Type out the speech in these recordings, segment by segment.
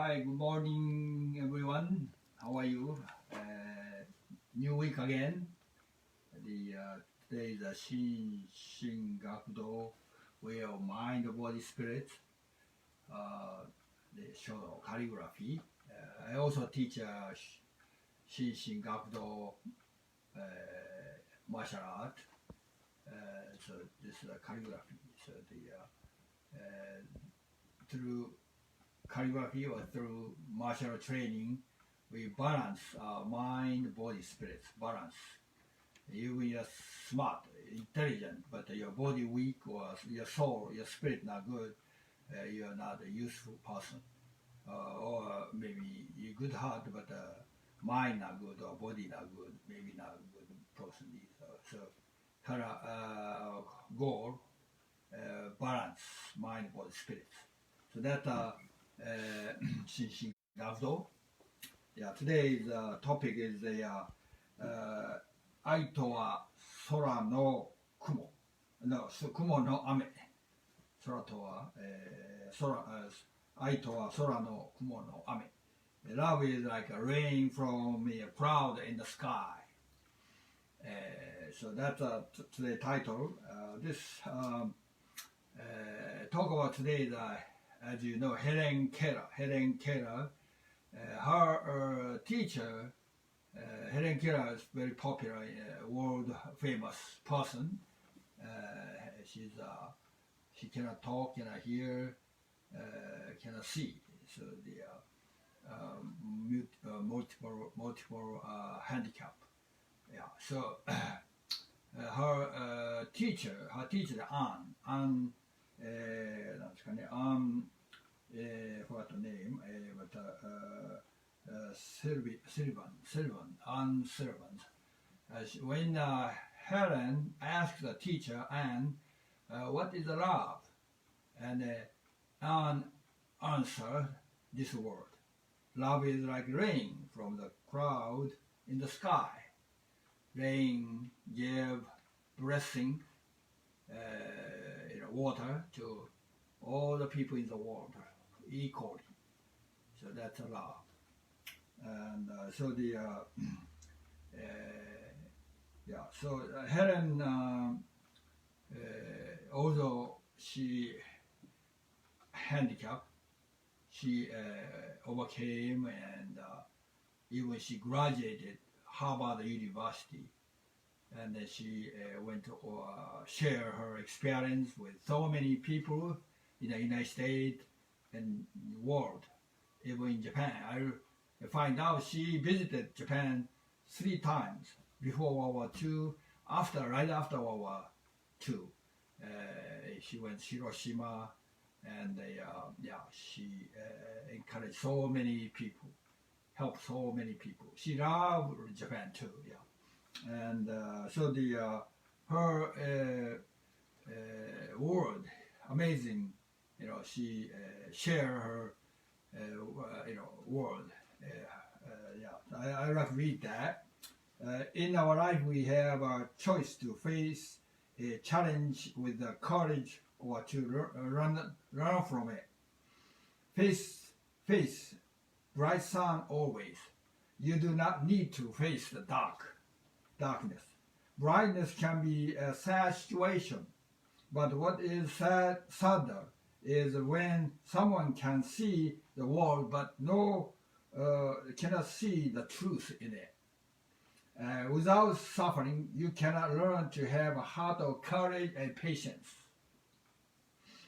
Hi, good morning, everyone. How are you? New week again. Today is a Shin Gakudo way of mind, body, spirit. The Shodo calligraphy. I also teach Shin Gakudo martial art. So this is a calligraphy. So through calligraphy or through martial training, we balance mind, body, spirit, balance. You are smart, intelligent, but your body weak or your soul, your spirit not good, you are not a useful person. Or maybe you good heart, but mind not good or body not good, maybe not a good person either. So kind of goal, balance, mind, body, spirit. So that Shinshin Gavdo. Yeah, today's topic is the 愛とは空の雲の雲の雨。空とは、愛とは空の雲の雨。Love is like a rain from a cloud in the sky. So that's today's title. This talk about today as you know, Helen Keller. Her teacher, Helen Keller, is very popular, world famous person. She cannot talk, cannot hear, cannot see. So the multiple handicap. Yeah. So her teacher, Anne. なんですかね、forgot the name, but Anne Sullivan. When Helen asked the teacher, Anne, what is love? And Anne answered this word. Love is like rain from the cloud in the sky. Rain gave blessing, water to all the people in the world equally. So that's a love. And so so Helen, although she handicapped, she overcame, and even she graduated Harvard University. And then she went to share her experience with so many people in the United States and the world, even in Japan. I find out she visited Japan 3 times before World War II, right after World War II. She went to Hiroshima, and she encouraged so many people, helped so many people. She loved Japan too. Yeah. And so her word, amazing, she share her word. I like to read that. In our life, we have a choice to face a challenge with the courage or to run from it. Face bright sun always. You do not need to face the darkness. Brightness can be a sad situation, but what is sadder is when someone can see the world but cannot see the truth in it. Without suffering, you cannot learn to have a heart of courage and patience.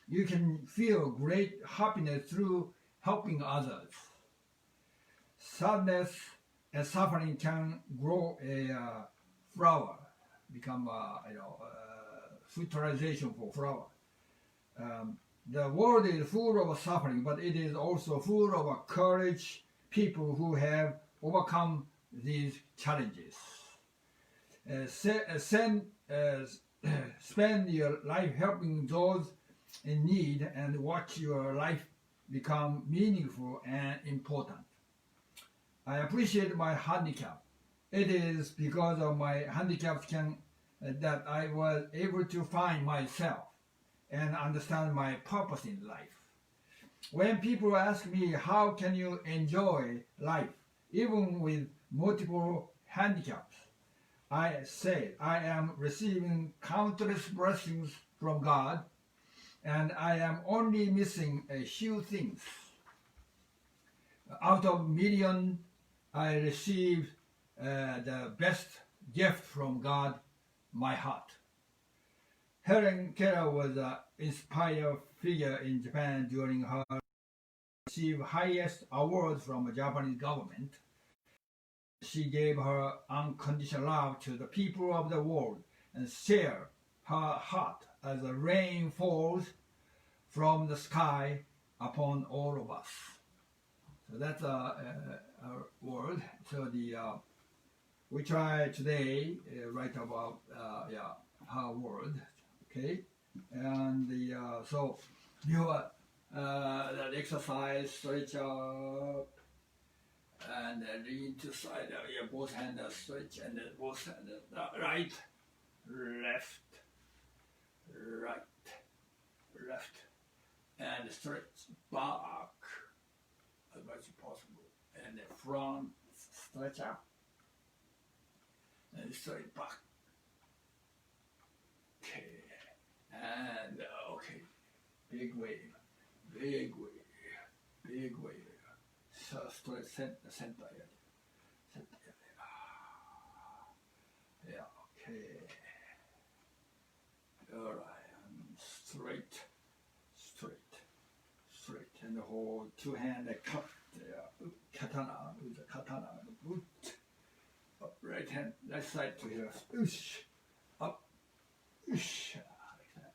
You can feel great happiness through helping others. Sadness and suffering can grow a flower, become fertilization for flower. The world is full of suffering, but it is also full of courage, people who have overcome these challenges. Spend your life helping those in need and watch your life become meaningful and important. I appreciate my handicap. It is because of my handicaps that I was able to find myself and understand my purpose in life. When people ask me, how can you enjoy life, even with multiple handicaps, I say, I am receiving countless blessings from God, and I am only missing a few things. Out of million, I received the best gift from God, my heart. Helen Keller was an inspired figure in Japan during her received highest award from the Japanese government. She gave her unconditional love to the people of the world and shared her heart as the rain falls from the sky upon all of us. So that's our word. So we try today write about her word. Okay, and so you the exercise, stretch up, and lean to side. Both hands stretch, and then both hands right, left, and stretch back as much as possible, and the front stretch up, and stretch back. Okay. And big wave. So stretch center. Yeah, okay. All right, and straight, and hold two hands, cut katana with the katana. Up, right hand, right side to here. Up,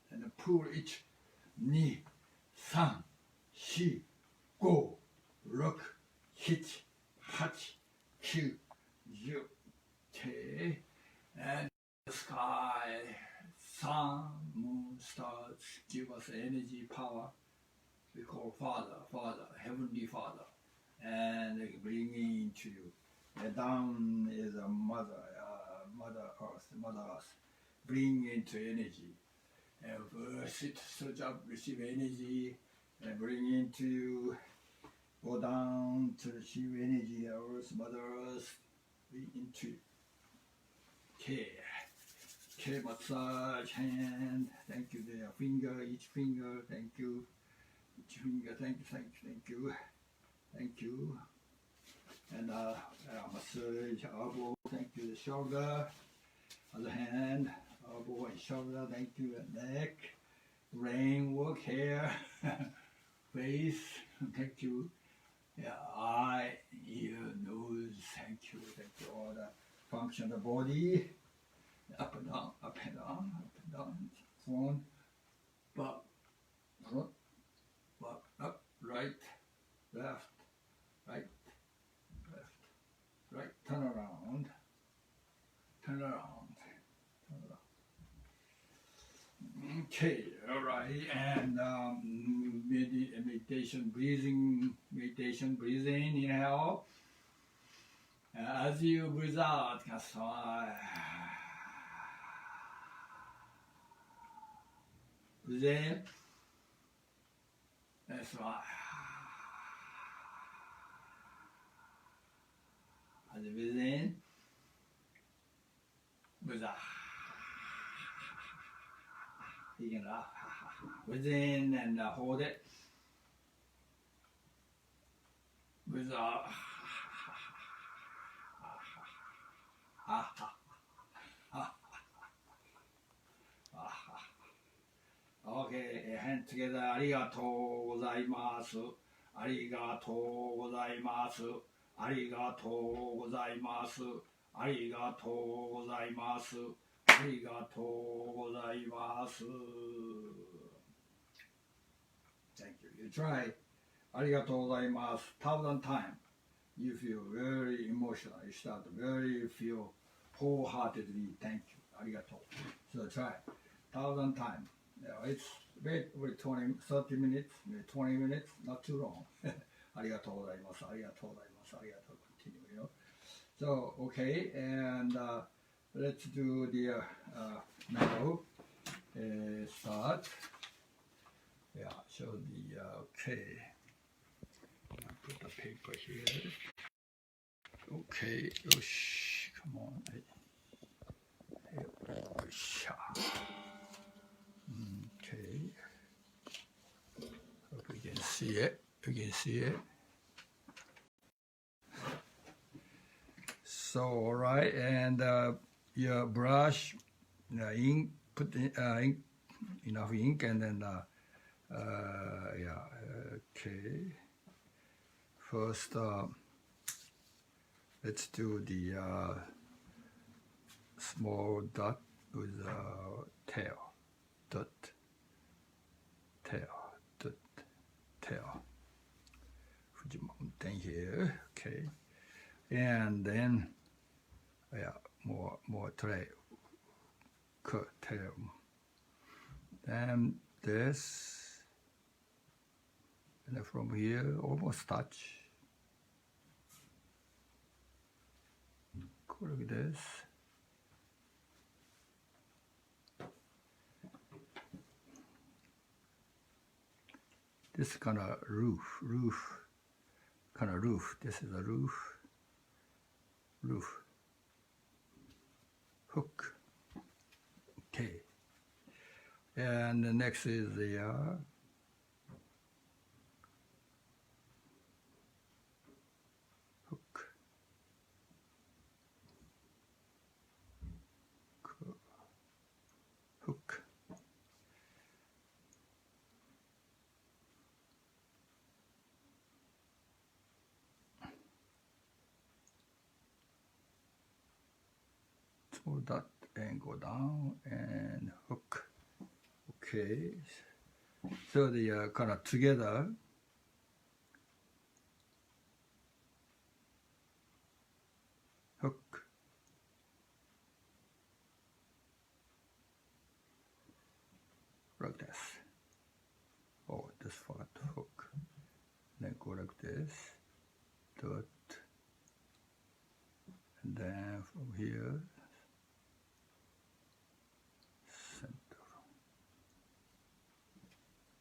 and pull each 2, 3, 4, 5, 6, 7, 8, 9, 10. And the sky, sun, moon, stars give us energy, power. We call Father, Heavenly Father, and they bring into you. And down is a Mother Earth, bring into energy. And first it starts up, receive energy, and bring into you. Go down to receive energy, Mother Earth, bring into you. Okay, massage hand. Thank you. There, each finger. Thank you. Each finger. Thank you. And massage elbow. Thank you. The shoulder. Other hand. Elbow and shoulder. Thank you. And neck. Brain work, hair, face. Thank you. Yeah, eye, ear, nose. Thank you. All the function of the body. Up and down, front, back, up, right, left, turn around. Okay, all right, and meditation, breathing, inhale. As you breathe out, breathe in, that's right. As you breathe in, breathe out. You can breathe in and hold it. Breathe out. Okay, hand together. ありがとうございます。ありがとうございます。ありがとうございます。ありがとうございます。ありがとうございます。Thank you. You try. ありがとうございます。1,000 times. You feel very emotional. You start to very feel wholeheartedly. Thank you. ありがとう. So try 1,000 times. It's wait 20, 30 minutes, 20 minutes, not too long. ありがとうございます。ありがとうございます。ありがとう。Continue, you know. So, okay, and let's do the now. Start. Yeah, so the okay. put the paper here. Okay, yosh, come on. Yosha. Okay. Hope you can see it. You can see it. So, all right, and your brush, ink, put ink, enough ink, and then, yeah, okay. First, let's do the small dot with tail, dot, tail, dot, tail. Fuji Mountain here, okay. And then, yeah, more tray, cut, tail. Then this, and then from here, almost touch. Go like this. This kind of roof, kind of roof. This is a roof. Hook. Okay. And the next is the hook. Hook. Small dot and go down and hook. Okay, so the kind of together. Hook. Like this. Oh, this for the hook. Then go like this. Dot. And then from here.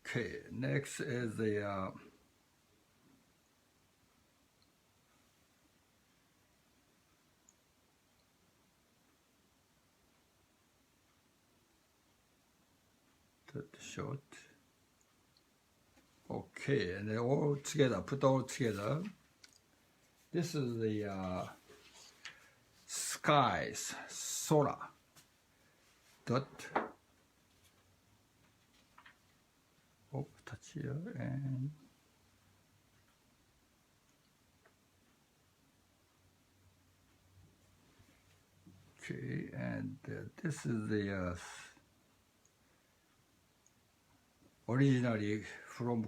Okay, next is the short. Okay, and they all together, put all together. This is the skies, sora. Dot. Oh, touch here and okay, and this is the originally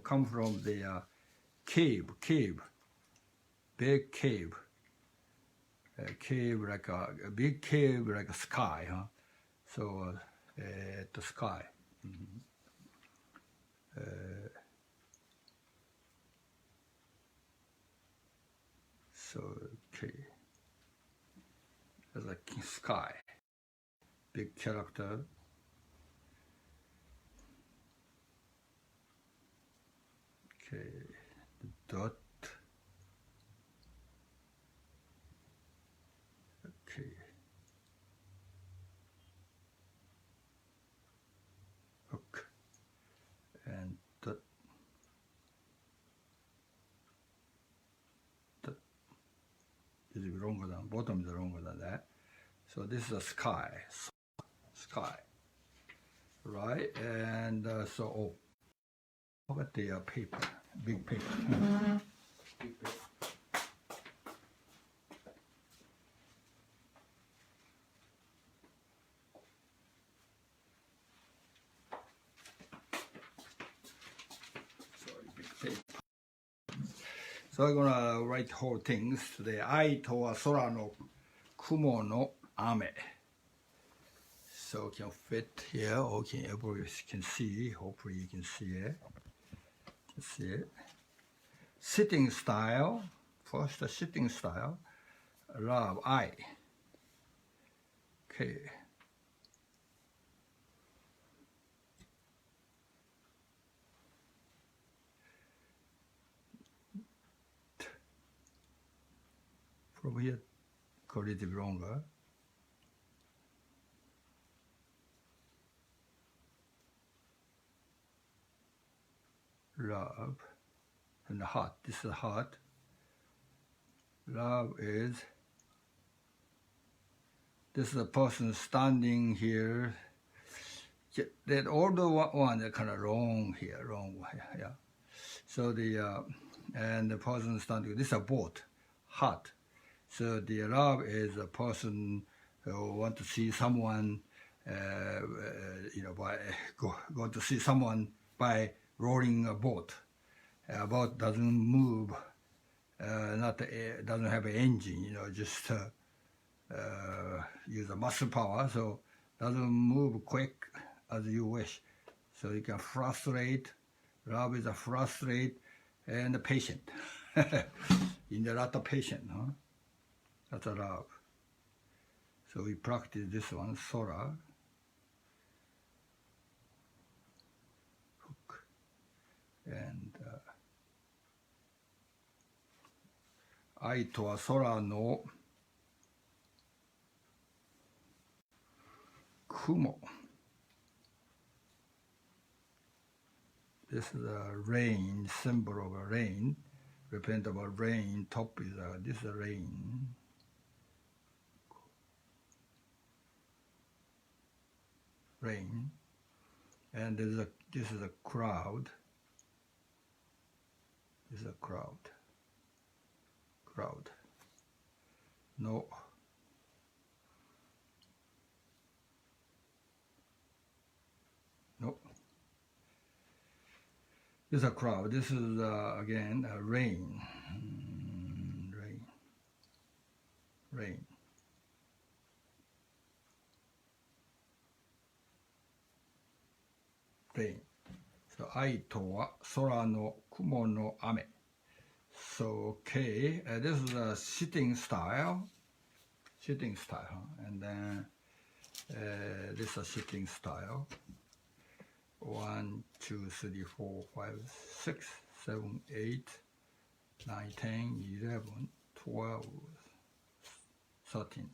come from the cave, big cave, cave like a big cave like a sky, huh? So the sky. Mm-hmm. So okay, there's a sky, big character. Okay, the dot. Okay. Hook and dot. Dot is longer than bottom is longer than that. So this is a sky, right? And so oh, look at the paper, big paper. Big paper. So I'm gonna write whole things today. 愛とは空の雲の雨. So can fit here, or can everybody can see. Hopefully you can see it. Sitting style. First the sitting style. Love, I. Okay. From here, go a little bit longer. Love and the heart. This is the heart. Love is, this is a person standing here. That older one is kind of wrong here, yeah. So and the person standing, this is a boat, heart. So the love is a person who want to see someone, by go to see someone by rowing a boat. A boat doesn't move, doesn't have an engine, just use a muscle power, so doesn't move quick as you wish. So you can frustrate. Love is a frustrate and a patient. In the lot of patient, huh? That's a love. So we practice this one, sora. Hook. And 愛とは空の雲. This is a rain, symbol of a rain. Repent about rain. Top is this is a rain. Rain. And this is a crowd. This is a crowd. Crowd. No. No. This is a crowd. This is again rain. Rain. Rain. Rain. So 愛とは空の雲の雨. So okay, this is a sitting style. Sitting style, and then this is a sitting style. 1, 2, 3, 4, 5, 6, 7, 8, 9, 10, 11, 12, 13.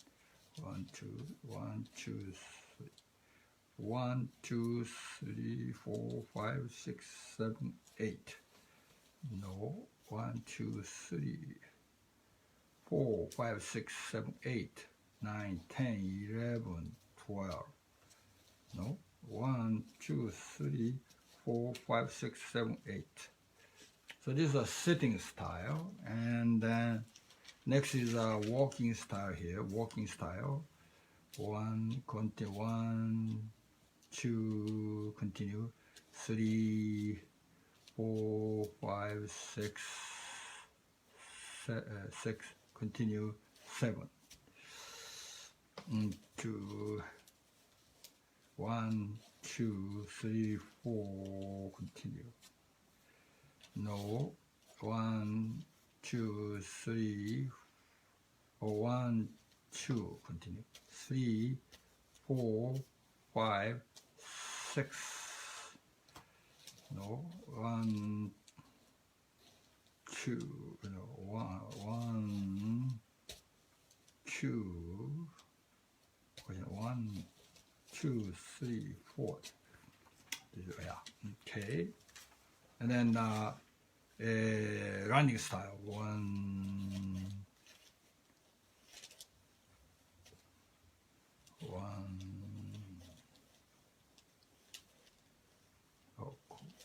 1, 2, 1, 2, 3. 1, 2, 3, 4, 5, 6, 7, 8. No. 1, 2, 3, 4, 5, 6, 7, 8, 9, 10, 11, 12. No. 1, 2, 3, 4, 5, 6, 7, 8. So this is a sitting style, and then next is a walking style here. Walking style. 1, continue. 1, 2, continue. 3, 4, 5, 6, 6, continue. 7. 2, 1, 2, 3, 4, continue. No. 1, 2, 3, or 1, 2, continue. 3, 4, 5, 6. No. 1, 2, no. 1, 2, 1, 2, 3, 4. Yeah. Okay. And then running style. 1,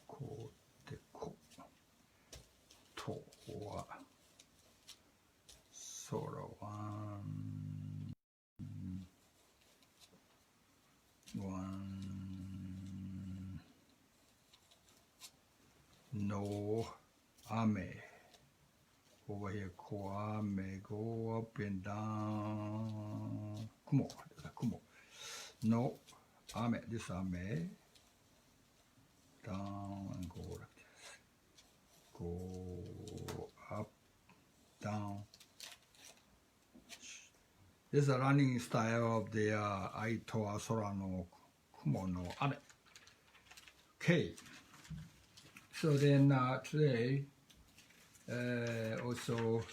こうでこ。とは空 1, no, 雨 over here, こ雨 go up and down, 雲 no, 雨 this 雨 down and go like this, go up, down. This is a running style of the 愛とは空の雲の雨. Okay, so then today also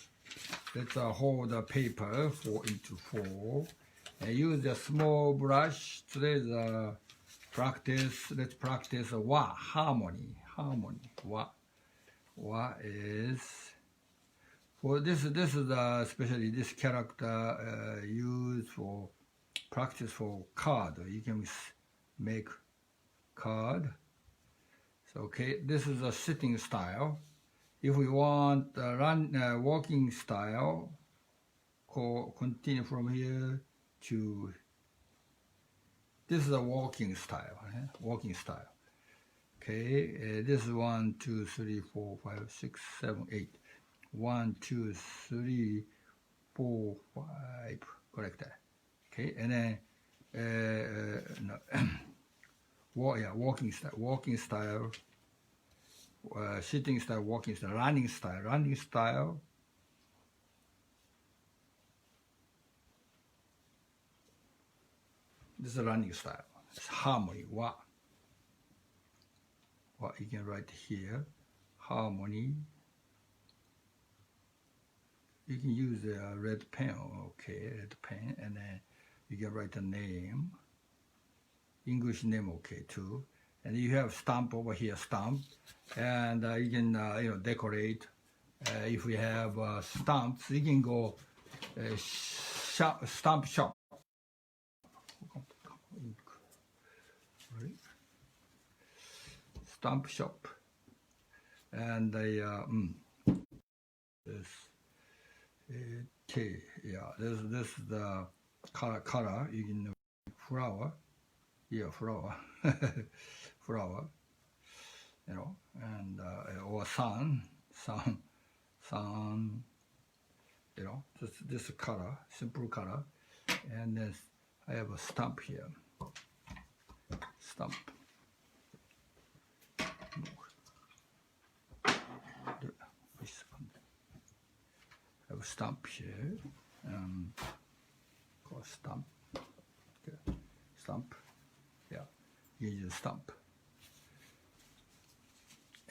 let's hold the paper 4x4 and use a small brush. Today's practice. Let's practice wa harmony. Wa is for this. This is especially this character used for practice for card. You can make card. So okay, this is a sitting style. If we want walking style, continue from here to. This is a walking style. Walking style. Okay, this is 1, 2, 3, 4, 5, 6, 7, 8. 1, 2, 3, 4, 5. Correct that. Okay, and then no. Walking style, sitting style, walking style, running style. This is a running style. It's harmony. Wa you can write here. Harmony. You can use a red pen. Okay, red pen, and then you can write a name. English name, okay, too. And you have stamp over here, stamp, and you can decorate. If we have stamps, you can go stamp shop. Stamp shop, and this this is the color. You can flower. Yeah, flower, flower, and or sun, this color, simple color, and then I have a stamp here, stamp. I have a stamp here, called stamp, okay. Stamp. You use stamp,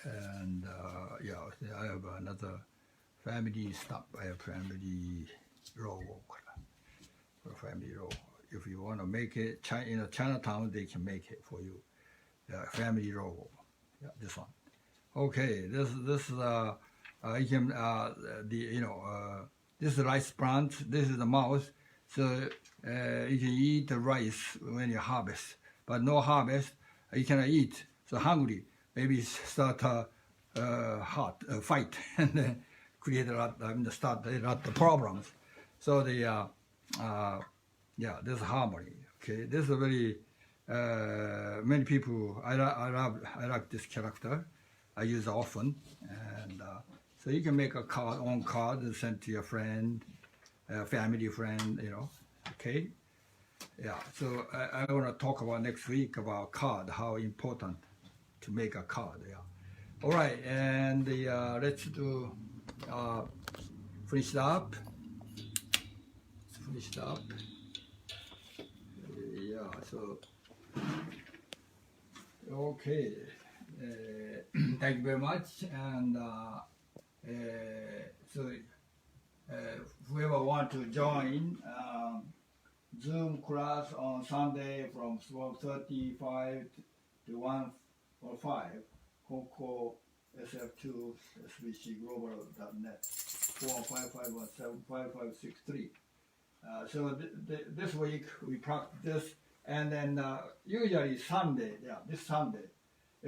and I have another family stamp. I have family logo for family logo. If you want to make it in a Chinatown, they can make it for you. Family logo. Yeah, this one. Okay, this is you can this is rice plant. This is the mouse. So you can eat the rice when you harvest. But no harvest, you cannot eat. So hungry, maybe start a fight and then create start a lot of problems. So this is harmony. Okay, this is very many people. I like this character. I use it often, and so you can make a own card and send to your friend, family friend. Okay. Yeah, so I want to talk about next week about card, how important to make a card. Yeah. All right, and let's do finish it up. Finish it up. Yeah. So okay. Thank you very much, and so whoever want to join. Zoom class on Sunday from 12:35 to 1:05. Coco SF2 SBCglobal.net 415-517-5563. So this week we practice this, and then usually Sunday, this Sunday,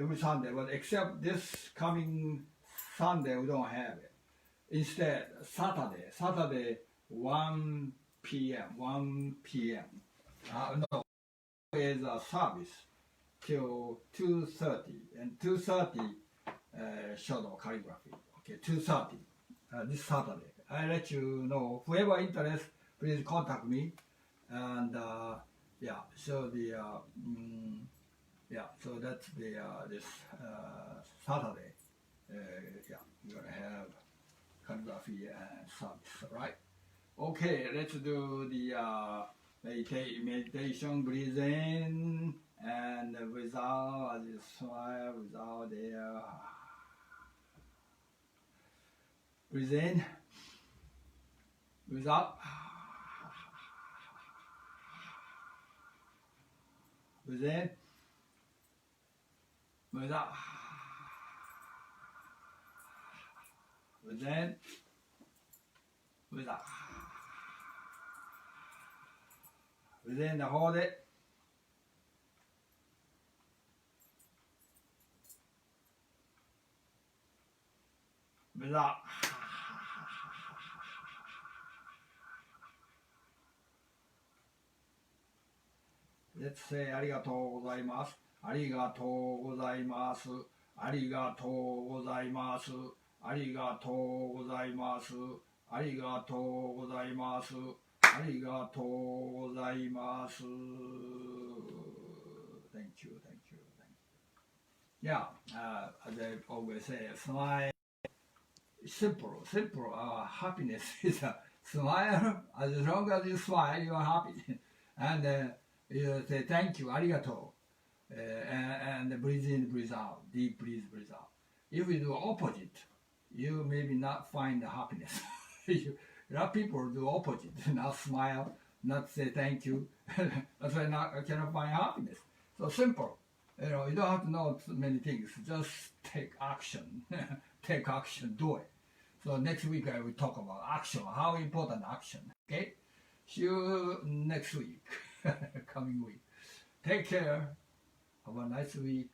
every Sunday, but except this coming Sunday we don't have it. Instead, Saturday 1 p.m. No, is a service till 2:30, and 2:30 Shodo calligraphy. Okay, 2:30 this Saturday. I let you know. Whoever interested, please contact me. And so so that's the this Saturday. We're gonna have calligraphy and service, right? Okay, let's do the meditation, breathe in and without, as you smile, without there. Breathe in breathe out, breathe in, breathe out, breathe in, breathe out, breathe in, hold it, breathe out. Let's say ありがとうございます。ありがとうございます。ありがとうございます。ありがとうございます。ありがとうございます。ありがとうございます。Thank you, thank you, thank you. Yeah, as I always say, smile. Simple. Happiness is a smile. As long as you smile, you are happy. And you say thank you, arigato, and breathe in, breathe out, deep breathe, breathe out. If you do opposite, you maybe not find the happiness. A lot of people do opposite, not smile, not say thank you. That's why I cannot find happiness. So simple. You don't have to know many things. Just take action. Take action, do it. So next week I will talk about action, how important action. Okay? See you next week, coming week. Take care. Have a nice week.